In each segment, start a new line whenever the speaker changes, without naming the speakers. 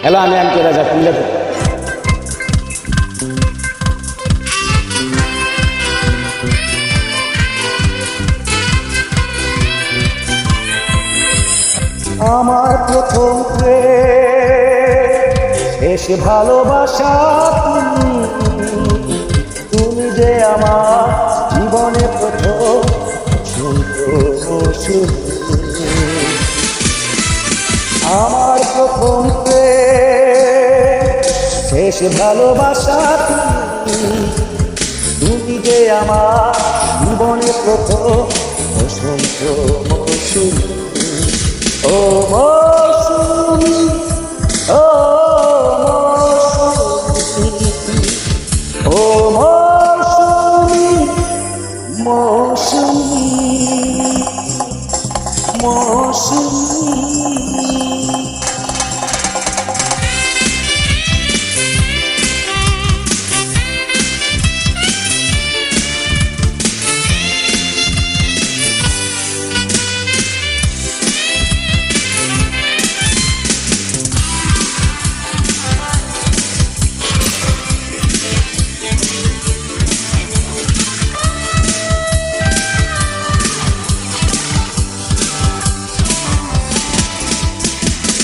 Hello, আমি M K রাজা, কুমিল্লা থেকে। আমার প্রথম শেষ ভালোবাসা তুমি যে আমার জীবনে প্রথম আমার প্রথম শেষ ভালোবাসা তুমি যে আমার জীবনে প্রথম বসন্ত মৌসুমী। ও মৌসুমী, ও মৌসুমী, ও মৌসুমী, মৌসুমী, মৌসুমী।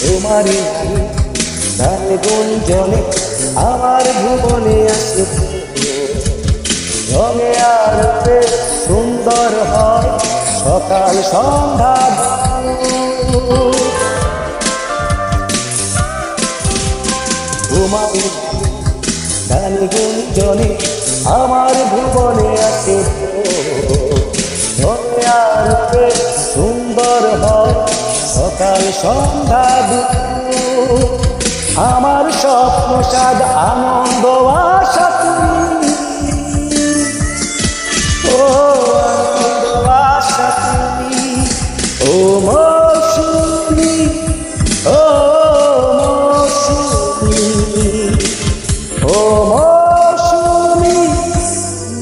তোমারই গানে গুঞ্জনে আমার ভুবনে আসে রঙে আলোতে সুন্দর হয় সকাল সন্ধ্যা। তোমারই গানে গুঞ্জনে আমার ভুবনে আসে রঙে আলোতে সুন্দর হয় সকাল সন্ধ্যা। আমার স্বপ্ন সাদ আনন্দ আশা তুমি, ও আনন্দ আশা তুমি, ও মৌসুমী, ও মৌসুমী, ও মৌসুমী,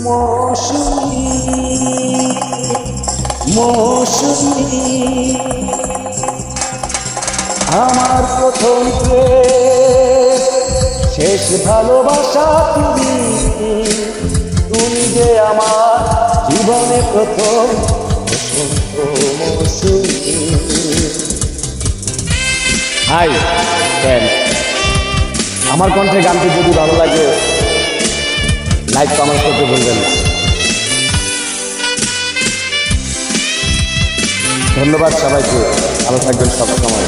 মৌসুমী, মৌসুমী। আমার প্রথম শেষ ভালোবাসা তুমি, তুমি যে আমার জীবনে প্রথম মৌসুমী। হাই ফ্রেন্ড, আমার কণ্ঠে গানটি যদি ভালো লাগে লাইক কমেন্ট করতে ভুলবেন না। ধন্যবাদ সবাইকে, ভালো থাকবেন সব সময়।